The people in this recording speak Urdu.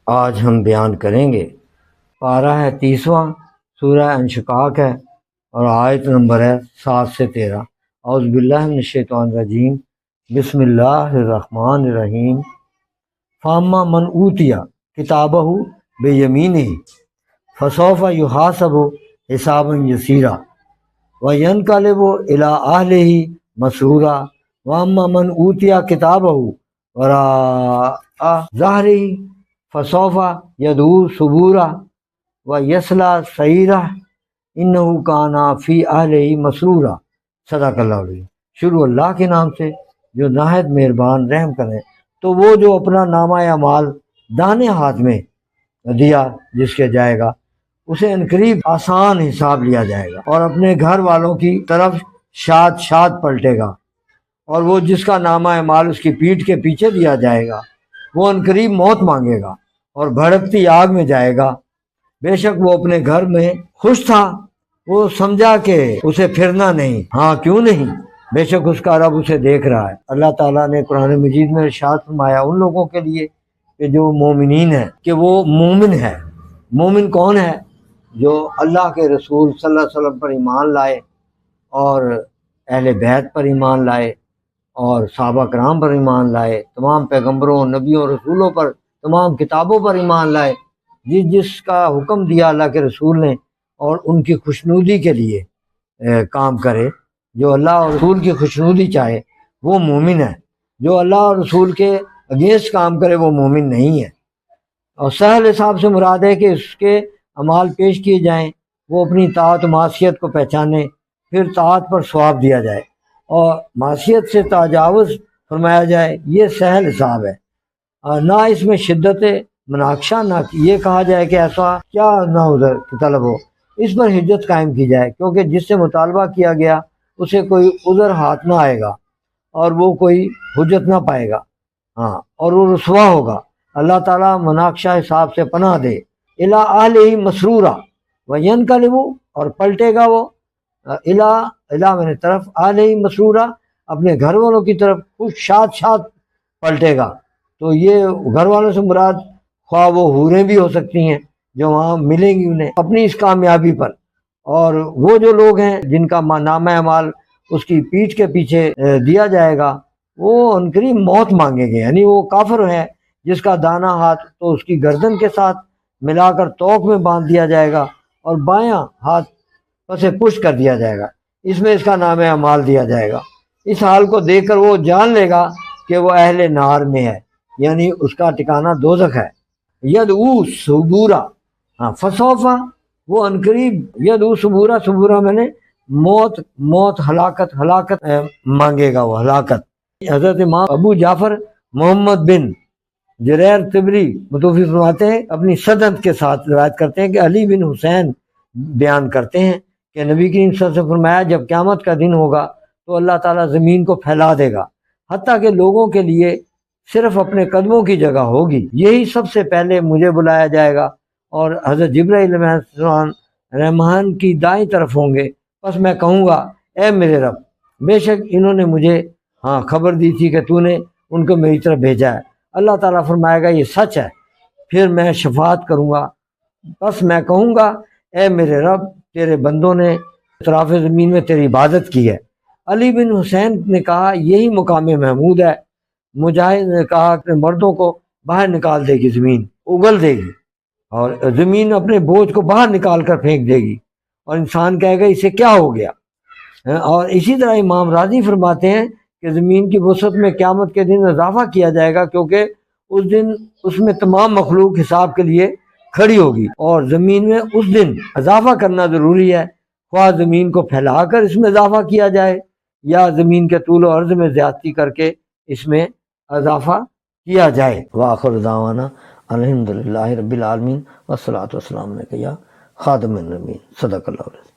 آج ہم بیان کریں گے، پارہ ہے 30واں، سورہ انشقاق ہے اور آیت نمبر ہے 7 سے 13۔ اعوذ باللہ من الشیطان الرجیم، بسم اللہ الرحمن الرحیم۔ فاما من اوتیا کتابہ بیمینہ فسوف یحاسب حسابا یسیرا وینقلب الی اہلہ مسرورا واما من اوتیا کتابہ وراء ظہرہ فسوف یدعو ثبورا ویصلی سعیرا انہ کان فی اہلہ مسرورا۔ صدق اللہ علیہ۔ شروع اللہ کے نام سے جو نہایت مہربان رحم کرے۔ تو وہ جو اپنا نامہ اعمال دانے ہاتھ میں دیا جس کے جائے گا، اسے انقریب آسان حساب لیا جائے گا اور اپنے گھر والوں کی طرف شاد شاد پلٹے گا، اور وہ جس کا نامہ اعمال اس کی پیٹھ کے پیچھے دیا جائے گا وہ انقریب موت مانگے گا اور بھڑکتی آگ میں جائے گا۔ بے شک وہ اپنے گھر میں خوش تھا، وہ سمجھا کہ اسے پھرنا نہیں، ہاں کیوں نہیں، بے شک اس کا رب اسے دیکھ رہا ہے۔ اللہ تعالیٰ نے قرآن مجید میں ارشاد فرمایا ان لوگوں کے لیے کہ جو مومنین ہیں کہ وہ مومن ہے۔ مومن کون ہے؟ جو اللہ کے رسول صلی اللہ علیہ وسلم پر ایمان لائے اور اہل بیت پر ایمان لائے اور صحابہ کرام پر ایمان لائے، تمام پیغمبروں، نبیوں، رسولوں پر، تمام کتابوں پر ایمان لائے، جس کا حکم دیا اللہ کے رسول نے، اور ان کی خوشنودی کے لیے کام کرے۔ جو اللہ اور رسول کی خوشنودی چاہے وہ مومن ہے، جو اللہ اور رسول کے اگینسٹ کام کرے وہ مومن نہیں ہے۔ اور سہل حساب سے مراد ہے کہ اس کے اعمال پیش کیے جائیں، وہ اپنی طاعت و معصیت کو پہچانے، پھر طاعت پر ثواب دیا جائے اور معصیت سے تجاوز فرمایا جائے۔ یہ سہل حساب ہے، نہ اس میں شدت مناقشہ، نہ یہ کہا جائے کہ ایسا کیا نہ ادھر کی طلب ہو، اس پر حجت قائم کی جائے، کیونکہ جس سے مطالبہ کیا گیا اسے کوئی عذر ہاتھ نہ آئے گا اور وہ کوئی حجت نہ پائے گا، ہاں، اور وہ رسوا ہوگا۔ اللہ تعالیٰ مناقشہ حساب سے پناہ دے۔ الی اہلہ مسرورا وینقلب، اور پلٹے گا وہ الی میں طرف، اہلہ مسرورا، اپنے گھر والوں کی طرف خوش شاد شاد پلٹے گا۔ تو یہ گھر والوں سے مراد خواہ وہ حوریں بھی ہو سکتی ہیں جو وہاں ملیں گی انہیں اپنی اس کامیابی پر، اور وہ جو لوگ ہیں جن کا نامہ اعمال اس کی پیٹھ کے پیچھے دیا جائے گا وہ عنقریب موت مانگیں گے، یعنی وہ کافر ہے جس کا دانا ہاتھ تو اس کی گردن کے ساتھ ملا کر توق میں باندھ دیا جائے گا اور بایاں ہاتھ پسے پش کر دیا جائے گا، اس میں اس کا نامہ اعمال دیا جائے گا۔ اس حال کو دیکھ کر وہ جان لے گا کہ وہ اہل نار میں ہے، یعنی اس کا ٹھکانہ دوزخ ہے۔ یدعو ثبورا، ہاں، فسوفا، وہ عنقریب یدعو ثبورا، ثبورا میں نے موت ہلاکت مانگے گا، وہ ہلاکت۔ حضرت امام ابو جعفر محمد بن جریر طبری متوفی فرماتے ہیں، اپنی سند کے ساتھ روایت کرتے ہیں کہ علی بن حسین بیان کرتے ہیں کہ نبی کریم صلی اللہ علیہ وسلم نے فرمایا جب قیامت کا دن ہوگا تو اللہ تعالیٰ زمین کو پھیلا دے گا حتیٰ کہ لوگوں کے لیے صرف اپنے قدموں کی جگہ ہوگی، یہی سب سے پہلے مجھے بلایا جائے گا، اور حضرت جبرائیل علیہ السلام رحمان کی دائیں طرف ہوں گے۔ بس میں کہوں گا اے میرے رب، بے شک انہوں نے مجھے خبر دی تھی کہ تو نے ان کو میری طرف بھیجا ہے۔ اللہ تعالیٰ فرمائے گا یہ سچ ہے، پھر میں شفاعت کروں گا، بس میں کہوں گا اے میرے رب، تیرے بندوں نے اطراف زمین میں تیری عبادت کی ہے۔ علی بن حسین نے کہا یہی مقام محمود ہے۔ مجاہد نے کہا کہ مردوں کو باہر نکال دے گی، زمین اگل دے گی اور زمین اپنے بوجھ کو باہر نکال کر پھینک دے گی، اور انسان کہے گا اسے کیا ہو گیا۔ اور اسی طرح امام راضی فرماتے ہیں کہ زمین کی وسعت میں قیامت کے دن اضافہ کیا جائے گا، کیونکہ اس دن اس میں تمام مخلوق حساب کے لیے کھڑی ہوگی، اور زمین میں اس دن اضافہ کرنا ضروری ہے، خواہ زمین کو پھیلا کر اس میں اضافہ کیا جائے یا زمین کے طول و عرض میں زیادتی کر کے اس میں اضافہ کیا جائے۔ وآخر دعوانا الحمدللہ رب العالمین والصلاۃ والسلام علیک یا خاتم النبیین۔ صدق اللہ علیہ۔